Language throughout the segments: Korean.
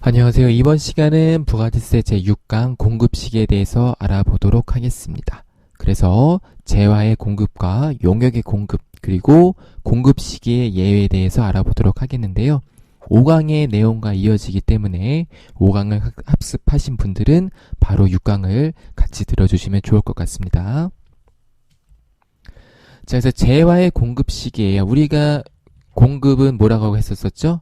안녕하세요. 이번 시간은 부가지세 제6강 공급시기에 대해서 알아보도록 하겠습니다. 그래서 재화의 공급과 용역의 공급 그리고 공급시기의 예외에 대해서 알아보도록 하겠는데요. 5강의 내용과 이어지기 때문에 5강을 합습하신 분들은 바로 6강을 같이 들어주시면 좋을 것 같습니다. 자, 그래서 재화의 공급시기예요. 우리가 공급은 뭐라고 했었었죠?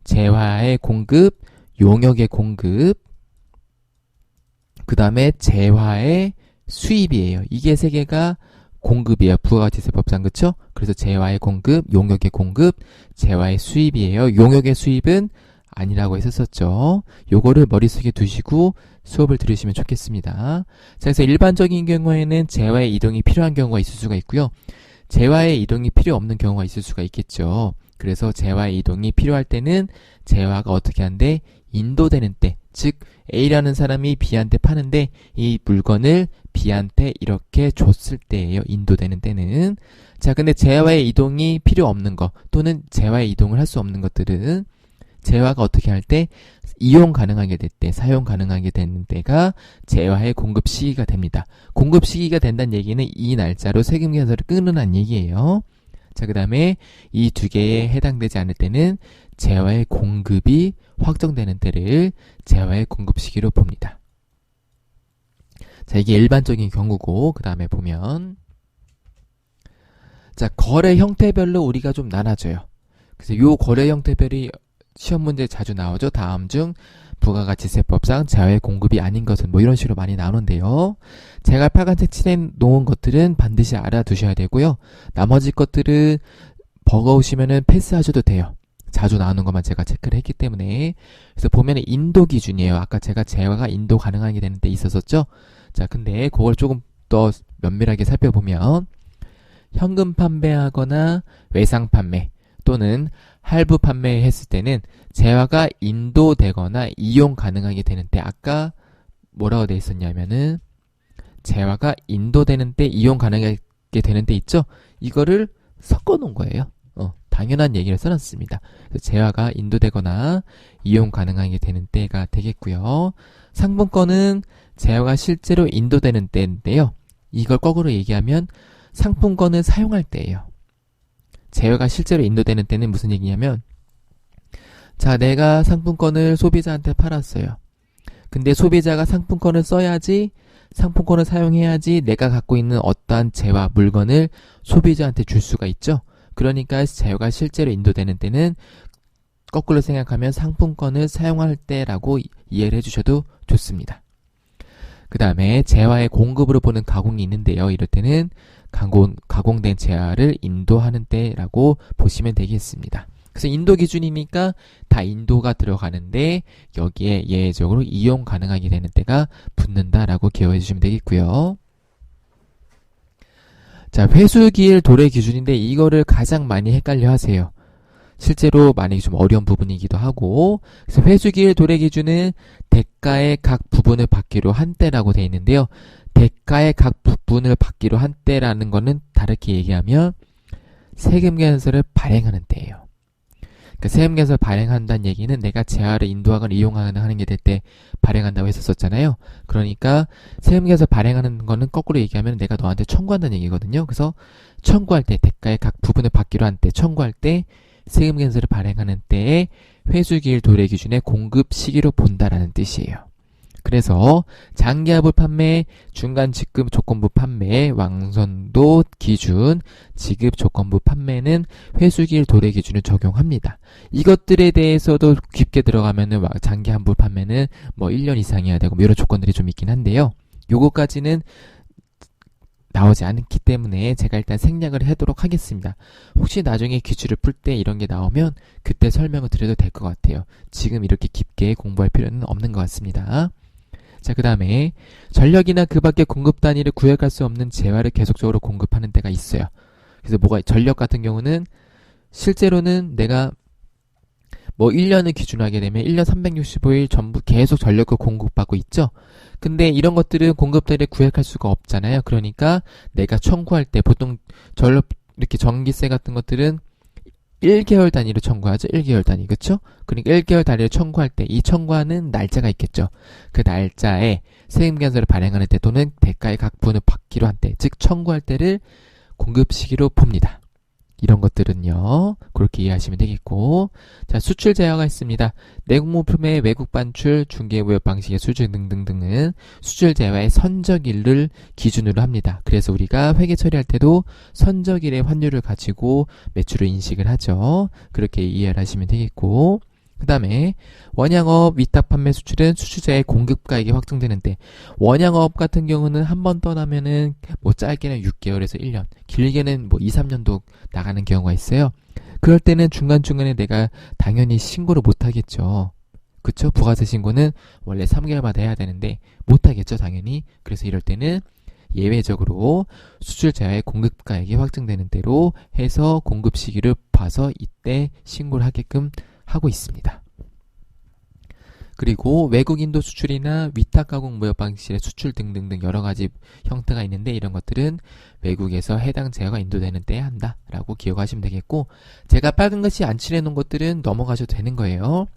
재화의 공급, 용역의 공급, 그 다음에 재화의 수입이에요. 이게 세 개가 공급이에요. 부가가치세법상, 그쵸? 그래서 재화의 공급, 용역의 공급, 재화의 수입이에요. 용역의 수입은 아니라고 했었었죠. 요거를 머릿속에 두시고 수업을 들으시면 좋겠습니다. 자, 그래서 일반적인 경우에는 재화의 이동이 필요한 경우가 있을 수가 있고요. 재화의 이동이 필요 없는 경우가 있을 수가 있겠죠. 그래서 재화의 이동이 필요할 때는 재화가 어떻게 한대? 인도되는 때, 즉 A라는 사람이 B한테 파는데 이 물건을 B한테 이렇게 줬을 때예요. 인도되는 때는. 자, 근데 재화의 이동이 필요 없는 거 또는 재화의 이동을 할 수 없는 것들은 재화가 어떻게 할 때 이용 가능하게 될 때, 사용 가능하게 되는 때가 재화의 공급 시기가 됩니다. 공급 시기가 된다는 얘기는 이 날짜로 세금 계산서를 끊으라는 얘기예요. 자, 그 다음에 이 두 개에 해당되지 않을 때는 재화의 공급이 확정되는 때를 재화의 공급 시기로 봅니다. 자, 이게 일반적인 경우고, 그 다음에 보면, 자, 거래 형태별로 우리가 좀 나눠줘요. 그래서 요 거래 형태별이 시험 문제에 자주 나오죠. 다음 중 부가가치세법상 재화의 공급이 아닌 것은 뭐 이런 식으로 많이 나오는데요. 제가 빨간색 칠해 놓은 것들은 반드시 알아두셔야 되고요. 나머지 것들은 버거우시면은 패스하셔도 돼요. 자주 나오는 것만 제가 체크를 했기 때문에. 그래서 보면은 인도 기준이에요. 아까 제가 재화가 인도 가능하게 되는 때 있었었죠. 자, 근데 그걸 조금 더 면밀하게 살펴보면 현금 판매하거나 외상 판매 또는 할부 판매했을 때는 재화가 인도되거나 이용 가능하게 되는 때, 아까 뭐라고 돼 있었냐면은 재화가 인도되는 때, 이용 가능하게 되는 때 있죠? 이거를 섞어 놓은 거예요. 당연한 얘기를 써놨습니다. 재화가 인도되거나 이용 가능하게 되는 때가 되겠고요. 상품권은 재화가 실제로 인도되는 때인데요. 이걸 거꾸로 얘기하면 상품권을 사용할 때예요. 재화가 실제로 인도되는 때는 무슨 얘기냐면, 자, 내가 상품권을 소비자한테 팔았어요. 근데 소비자가 상품권을 써야지, 상품권을 사용해야지 내가 갖고 있는 어떠한 재화, 물건을 소비자한테 줄 수가 있죠. 그러니까 재화가 실제로 인도되는 때는 거꾸로 생각하면 상품권을 사용할 때라고 이해를 해주셔도 좋습니다. 그 다음에 재화의 공급으로 보는 가공이 있는데요. 이럴 때는 가공된 재화를 인도하는 때라고 보시면 되겠습니다. 그래서 인도 기준이니까 다 인도가 들어가는데 여기에 예외적으로 이용 가능하게 되는 때가 붙는다라고 기억해 주시면 되겠고요. 자, 회수기일 도래 기준인데 이거를 가장 많이 헷갈려 하세요. 실제로 많이 좀 어려운 부분이기도 하고, 그래서 회수기일 도래 기준은 대가의 각 부분을 받기로 한 때라고 되어 있는데요. 대가의 각 부분을 받기로 한 때라는 거는 다르게 얘기하면 세금계산서를 발행하는 때예요. 그러니까 세금계산서를 발행한다는 얘기는 내가 재화를 인도하거나 이용하거나 하는 게 될 때 발행한다고 했었잖아요. 그러니까 세금계산서 발행하는 거는 거꾸로 얘기하면 내가 너한테 청구한다는 얘기거든요. 그래서 청구할 때, 대가의 각 부분을 받기로 한 때, 청구할 때 세금계산서를 발행하는 때에 회수기일 도래 기준의 공급 시기로 본다라는 뜻이에요. 그래서 장기하부 판매, 중간 지급 조건부 판매, 왕선도 기준, 지급 조건부 판매는 회수기일 도래 기준을 적용합니다. 이것들에 대해서도 깊게 들어가면은 장기하부 판매는 뭐 1년 이상이어야 되고 뭐 이런 조건들이 좀 있긴 한데요. 요거까지는 나오지 않기 때문에 제가 일단 생략을 하도록 하겠습니다. 혹시 나중에 기출을 풀 때 이런 게 나오면 그때 설명을 드려도 될 것 같아요. 지금 이렇게 깊게 공부할 필요는 없는 것 같습니다. 자, 그 다음에 전력이나 그 밖의 공급 단위를 구획할 수 없는 재화를 계속적으로 공급하는 때가 있어요. 그래서 전력 같은 경우는 실제로는 내가 뭐 1년을 기준으로 하게 되면 1년 365일 전부 계속 전력을 공급받고 있죠. 근데 이런 것들은 공급 단위를 구획할 수가 없잖아요. 그러니까 내가 청구할 때 보통 전력 이렇게 전기세 같은 것들은 1개월 단위로 청구하죠. 1개월 단위. 그쵸? 그러니까 1개월 단위로 청구할 때 이 청구하는 날짜가 있겠죠. 그 날짜에 세금계산서를 발행하는 때 또는 대가의 각 부분을 받기로 한 때, 즉 청구할 때를 공급 시기로 봅니다. 이런 것들은요, 그렇게 이해하시면 되겠고. 자, 수출 제어가 있습니다. 내국물품의 외국 반출, 중개무역 방식의 수출 등등등은 수출 제어의 선적일을 기준으로 합니다. 그래서 우리가 회계 처리할 때도 선적일의 환율을 가지고 매출을 인식을 하죠. 그렇게 이해를 하시면 되겠고. 그 다음에 원양어업 위탁 판매 수출은 수출자의 공급가액이 확정되는데, 원양어업 같은 경우는 한 번 떠나면은 뭐 짧게는 6개월에서 1년, 길게는 뭐 2, 3년도 나가는 경우가 있어요. 그럴 때는 중간중간에 내가 당연히 신고를 못 하겠죠. 그쵸? 부가세 신고는 원래 3개월마다 해야 되는데 못 하겠죠, 당연히. 그래서 이럴 때는 예외적으로 수출자의 공급가액이 확정되는 대로 해서 공급 시기를 봐서 이때 신고를 하게끔 하고 있습니다. 그리고 외국인도 수출이나 위탁가공 무역 방식의 수출 등등등 여러 가지 형태가 있는데, 이런 것들은 외국에서 해당 제어가 인도되는 때에 한다라고 기억하시면 되겠고, 제가 빨간 글씨 안 칠해놓은 것들은 넘어가셔도 되는 거예요.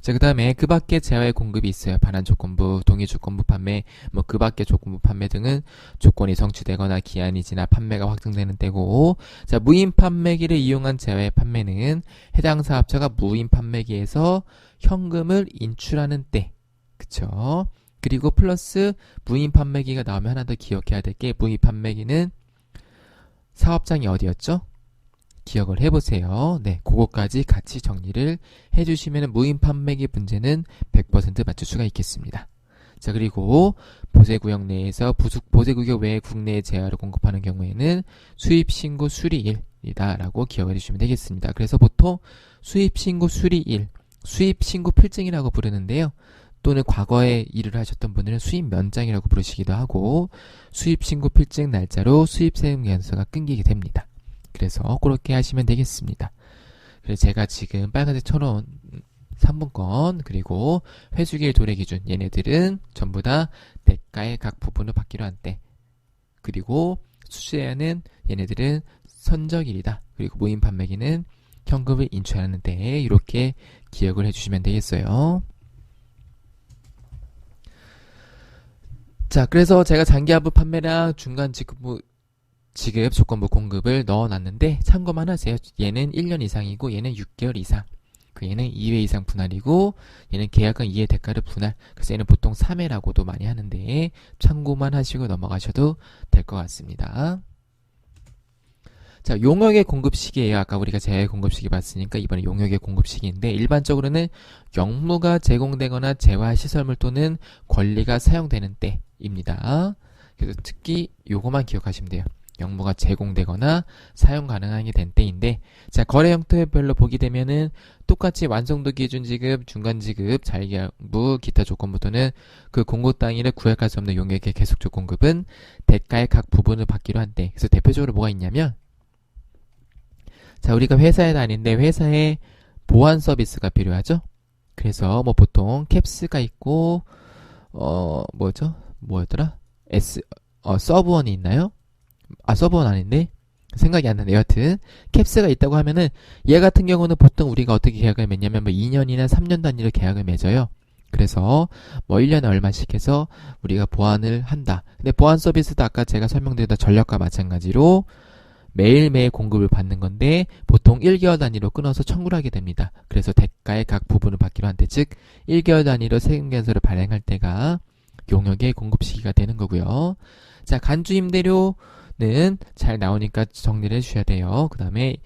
자, 그 다음에 그 밖에 제어의 공급이 있어요. 반환 조건부, 동의 조건부 판매, 뭐 그 밖에 조건부 판매 등은 조건이 성취되거나 기한이 지나 판매가 확정되는 때고, 자, 무인 판매기를 이용한 제어의 판매는 해당 사업자가 무인 판매기에서 현금을 인출하는 때, 그쵸? 그리고 플러스 무인 판매기가 나오면 하나 더 기억해야 될 게, 무인 판매기는 사업장이 어디였죠? 기억을 해보세요. 네, 그거까지 같이 정리를 해주시면 무인 판매기 문제는 100% 맞출 수가 있겠습니다. 자, 그리고 보세구역 내에서 보세구역 외에 국내에 제어를 공급하는 경우에는 수입신고 수리일이다 라고 기억을 해주시면 되겠습니다. 그래서 보통 수입신고 수리일, 수입신고 필증이라고 부르는데요. 또는 과거에 일을 하셨던 분들은 수입면장이라고 부르시기도 하고, 수입신고 필증 날짜로 수입세금계산서가 끊기게 됩니다. 그래서 그렇게 하시면 되겠습니다. 그래서 제가 지금 빨간색 쳐놓은 3분권, 그리고 회수기일 도래기준, 얘네들은 전부 다 대가의 각 부분을 받기로 한 때, 그리고 수수제한은 얘네들은 선적일이다. 그리고 무인 판매기는 현금을 인출하는 때에 이렇게 기억을 해주시면 되겠어요. 자, 그래서 제가 장기하부 판매랑 중간 지급 조건부 공급을 넣어놨는데 참고만 하세요. 얘는 1년 이상이고 얘는 6개월 이상, 얘는 2회 이상 분할이고 얘는 계약은 2회 대가를 분할. 그래서 얘는 보통 3회라고도 많이 하는데 참고만 하시고 넘어가셔도 될 것 같습니다. 자, 용역의 공급 시기예요. 아까 우리가 제외 공급 시기 봤으니까 이번에 용역의 공급 시기인데, 일반적으로는 영무가 제공되거나 재화 시설물 또는 권리가 사용되는 때입니다. 그래서 특히 요거만 기억하시면 돼요. 영무가 제공되거나 사용 가능하게 된 때인데, 자, 거래 형태별로 보게 되면은 똑같이 완성도 기준 지급, 중간 지급, 자기부, 기타 조건부터는 그 공급 당일에 구획할 수 없는 용역의 계속적 공급은 대가의 각 부분을 받기로 한 때. 그래서 대표적으로 뭐가 있냐면, 자, 우리가 회사에 다니는데 회사에 보안 서비스가 필요하죠? 그래서 뭐 보통 캡스가 있고, 뭐였더라? 서브원이 있나요? 서브원 아닌데? 생각이 안 나네요. 여하튼 캡스가 있다고 하면은 얘 같은 경우는 보통 우리가 어떻게 계약을 맺냐면 뭐 2년이나 3년 단위로 계약을 맺어요. 그래서 뭐 1년에 얼마씩 해서 우리가 보안을 한다. 근데 보안 서비스도 아까 제가 설명드렸던 전력과 마찬가지로 매일매일 공급을 받는 건데 보통 1개월 단위로 끊어서 청구를 하게 됩니다. 그래서 대가의 각 부분을 받기로 한때, 즉 1개월 단위로 세금계산서를 발행할 때가 용역의 공급 시기가 되는 거고요. 자, 간주 임대료는 잘 나오니까 정리를 해주셔야 돼요. 그 다음에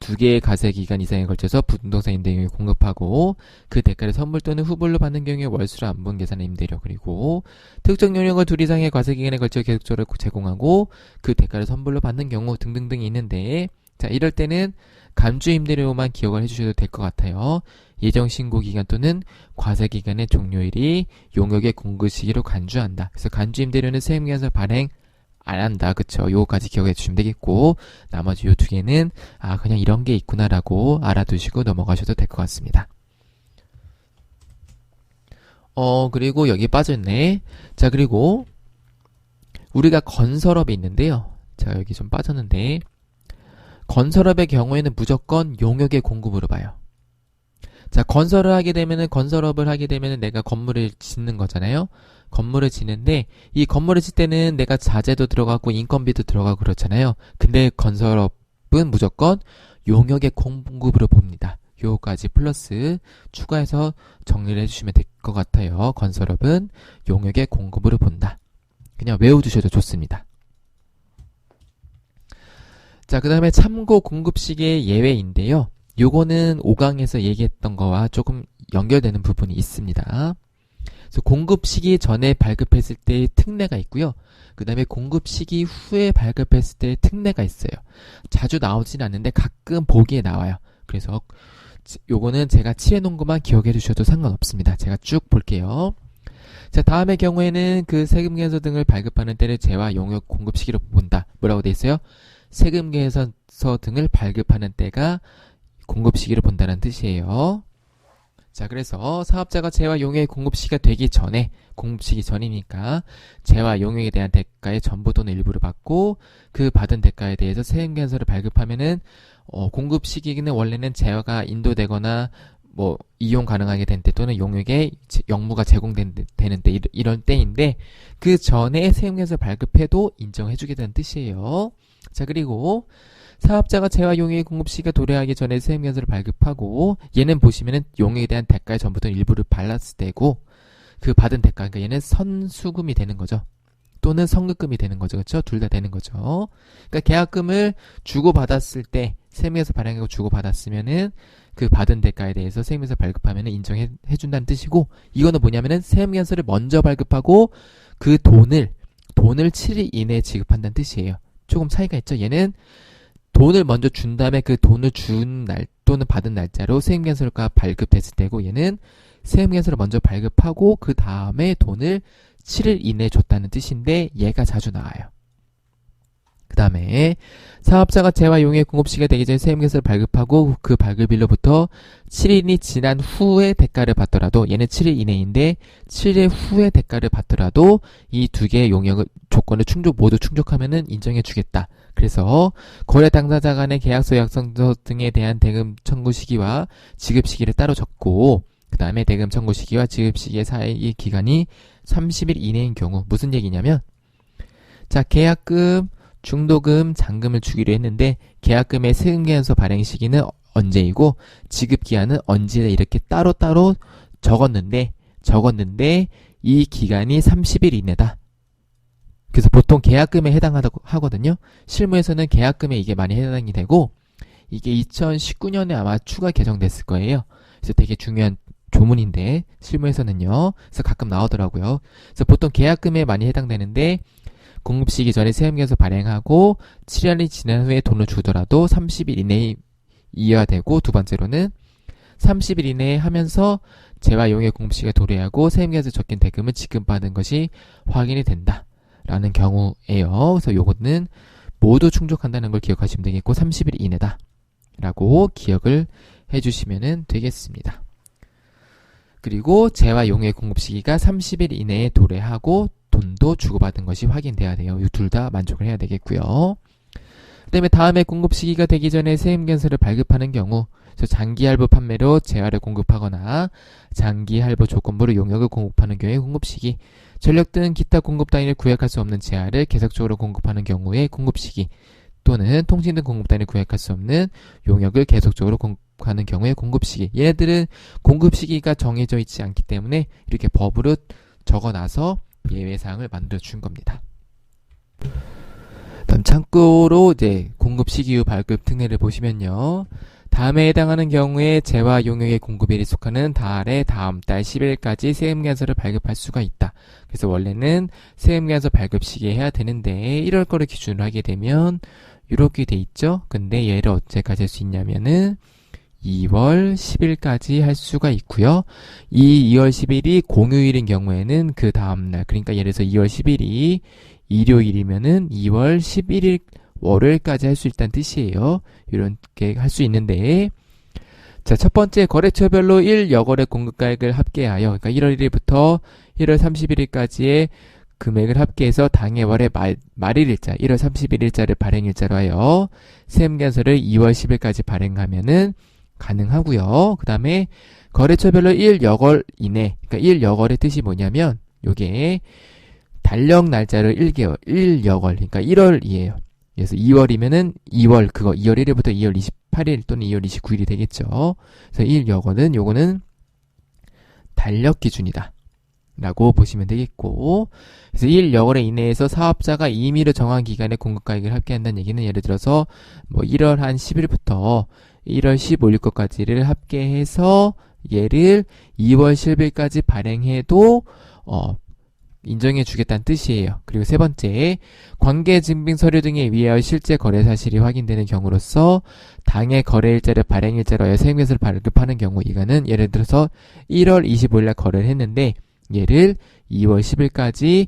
2개의 과세 기간 이상에 걸쳐서 부동산 임대료를 공급하고 그 대가를 선물 또는 후불로 받는 경우에 월수로 안분 계산의 임대료, 그리고 특정 용역을 2 이상의 과세 기간에 걸쳐 계속적으로 제공하고 그 대가를 선불로 받는 경우 등등등이 있는데, 자, 이럴 때는 간주 임대료만 기억을 해주셔도 될 것 같아요. 예정 신고 기간 또는 과세 기간의 종료일이 용역의 공급 시기로 간주한다. 그래서 간주 임대료는 세금계산서 발행 안 한다. 그쵸? 요거까지 기억해 주시면 되겠고, 나머지 요 2개는 그냥 이런 게 있구나라고 알아두시고 넘어가셔도 될 것 같습니다. 그리고 여기 빠졌네. 자, 그리고 우리가 건설업이 있는데요. 자, 여기 좀 빠졌는데, 건설업의 경우에는 무조건 용역의 공급으로 봐요. 자, 건설을 하게 되면은, 건설업을 하게 되면은 내가 건물을 짓는 거잖아요. 건물을 짓는데, 이 건물을 짓 때는 내가 자재도 들어가고 인건비도 들어가고 그렇잖아요. 근데 건설업은 무조건 용역의 공급으로 봅니다. 요거까지 플러스 추가해서 정리를 해주시면 될 것 같아요. 건설업은 용역의 공급으로 본다. 그냥 외워두셔도 좋습니다. 자, 그 다음에 참고 공급시기의 예외인데요. 요거는 5강에서 얘기했던 거와 조금 연결되는 부분이 있습니다. 그래서 공급 시기 전에 발급했을 때의 특례가 있고요. 그 다음에 공급 시기 후에 발급했을 때의 특례가 있어요. 자주 나오진 않는데 가끔 보기에 나와요. 그래서 요거는 제가 칠해놓은 것만 기억해 주셔도 상관없습니다. 제가 쭉 볼게요. 자, 다음의 경우에는 그 세금계산서 등을 발급하는 때를 재와 용역 공급 시기로 본다. 뭐라고 돼 있어요? 세금계산서 등을 발급하는 때가 공급 시기를 본다는 뜻이에요. 자, 그래서 사업자가 재와 용역의 공급 시기가 되기 전에, 공급 시기 전이니까 재와 용역에 대한 대가의 전부 또는 일부를 받고 그 받은 대가에 대해서 세금계산서를 발급하면은 공급 시기는 원래는 재화가 인도되거나 뭐 이용 가능하게 된 때 또는 용역에 영무가 제공되는 때 이런 때인데 그 전에 세금계산서를 발급해도 인정해주게 되는 뜻이에요. 자, 그리고 사업자가 재화 용역의 공급 시기가 도래하기 전에 세금계산서를 발급하고 얘는 보시면은 용역에 대한 대가의 전부 또는 일부를 발랐을 때고 그 받은 대가, 그러니까 얘는 선수금이 되는 거죠. 또는 선급금이 되는 거죠. 그렇죠? 둘 다 되는 거죠. 그러니까 계약금을 주고받았을 때 세금에서 발행하고 주고받았으면은 그 받은 대가에 대해서 세금에서 발급하면은 인정해 준다는 뜻이고 이거는 뭐냐면은 세금계산서를 먼저 발급하고 그 돈을 7일 이내에 지급한다는 뜻이에요. 조금 차이가 있죠. 얘는 돈을 먼저 준 다음에 그 돈을 준 날 또는 받은 날짜로 세금계산서가 발급됐을 때고 얘는 세금계산서를 먼저 발급하고 그 다음에 돈을 7일 이내에 줬다는 뜻인데 얘가 자주 나와요. 그 다음에 사업자가 재와 용역의 공급 시기가 되기 전에 세금계산서를 발급하고 그 발급일로부터 7일이 지난 후에 대가를 받더라도 얘는 7일 이내인데 7일 후에 대가를 받더라도 이 두 개의 용역 조건을 모두 충족하면은 인정해 주겠다. 그래서 거래 당사자 간의 계약서 약정서 등에 대한 대금 청구 시기와 지급 시기를 따로 적고 그 다음에 대금 청구 시기와 지급 시기의 사이 기간이 30일 이내인 경우 무슨 얘기냐면 자, 계약금, 중도금, 잔금을 주기로 했는데 계약금의 세금계산서 발행 시기는 언제이고 지급기한은 언제다 이렇게 따로따로 적었는데 이 기간이 30일 이내다. 그래서 보통 계약금에 해당하다고 하거든요. 실무에서는 계약금에 이게 많이 해당이 되고 이게 2019년에 아마 추가 개정됐을 거예요. 그래서 되게 중요한 조문인데 실무에서는요. 그래서 가끔 나오더라고요. 그래서 보통 계약금에 많이 해당되는데 공급 시기 전에 세금계산서 발행하고 7일이 지난 후에 돈을 주더라도 30일 이내에 이어야 되고 두 번째로는 30일 이내에 하면서 재와 용역 공급 시기가 도래하고 세금계산서 적힌 대금을 지급받은 것이 확인이 된다. 라는 경우예요. 그래서 요거는 모두 충족한다는 걸 기억하시면 되겠고 30일 이내다. 라고 기억을 해주시면 되겠습니다. 그리고 재와 용역의 공급 시기가 30일 이내에 도래하고 돈도 주고받은 것이 확인돼야 돼요. 이 둘 다 만족을 해야 되겠고요. 그 다음에 다음에 공급 시기가 되기 전에 세금계산서를 발급하는 경우 그래서 장기할부 판매로 재화를 공급하거나 장기할부 조건부로 용역을 공급하는 경우에 공급 시기 전력 등 기타 공급 단위를 구획할 수 없는 재화를 계속적으로 공급하는 경우에 공급 시기 또는 통신 등 공급 단위를 구획할 수 없는 용역을 계속적으로 공급하는 경우에 공급 시기 얘네들은 공급 시기가 정해져 있지 않기 때문에 이렇게 법으로 적어놔서 예외사항을 만들어 준 겁니다. 다음 참고로 이제 공급 시기 후 발급 특례를 보시면요. 다음에 해당하는 경우에 재와 용역의 공급일에 속하는 달의 다음 달 10일까지 세금계산서를 발급할 수가 있다. 그래서 원래는 세금계산서 발급 시기에 해야 되는데 1월 거를 기준으로 하게 되면 이렇게 돼 있죠. 근데 얘를 언제까지 할 수 있냐면은 2월 10일까지 할 수가 있고요. 이 2월 10일이 공휴일인 경우에는 그 다음날 그러니까 예를 들어서 2월 10일이 일요일이면은 2월 11일 월요일까지 할 수 있다는 뜻이에요. 이렇게 할 수 있는데 자, 첫 번째 거래처별로 1 여거래 공급가액을 합계하여 그러니까 1월 1일부터 1월 31일까지의 금액을 합계해서 당해월의 말일일자 1월 31일자를 발행일자로 하여 세무계산서를 2월 10일까지 발행하면은 가능하고요. 그 다음에 거래처별로 1여걸 이내, 그러니까 1여걸의 뜻이 뭐냐면 요게 달력 날짜를 1개월, 1여걸, 그러니까 1월이에요. 그래서 2월이면은 2월 1일부터 2월 28일 또는 2월 29일이 되겠죠. 그래서 1여걸은 요거는 달력 기준이다 라고 보시면 되겠고, 그래서 1여걸에 이내에서 사업자가 임의로 정한 기간에 공급가액을 합계한다는 얘기는 예를 들어서 뭐 1월 한 10일부터 1월 15일 것까지를 합계해서 얘를 2월 10일까지 발행해도 인정해 주겠다는 뜻이에요. 그리고 세 번째, 관계증빙 서류 등에 의하여 실제 거래 사실이 확인되는 경우로서 당해 거래일자를 발행일자로 하여 세무계산서를 발급하는 경우, 이거는 예를 들어서 1월 25일날 거래를 했는데 얘를 2월 10일까지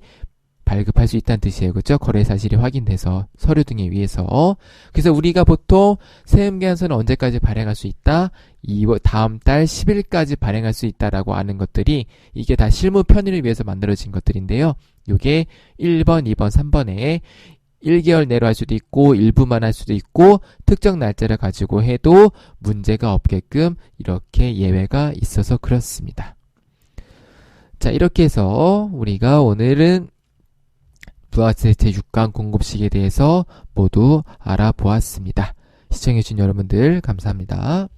발급할 수 있다는 뜻이에요. 그렇죠? 거래 사실이 확인돼서 서류 등에 의해서. 그래서 우리가 보통 세무계산서는 언제까지 발행할 수 있다? 다음 달 10일까지 발행할 수 있다라고 아는 것들이 이게 다 실무 편의를 위해서 만들어진 것들인데요. 요게 1번, 2번, 3번에 1개월 내로 할 수도 있고 일부만 할 수도 있고 특정 날짜를 가지고 해도 문제가 없게끔 이렇게 예외가 있어서 그렇습니다. 자, 이렇게 해서 우리가 오늘은 부가세 제6강 공급식에 대해서 모두 알아보았습니다. 시청해주신 여러분들 감사합니다.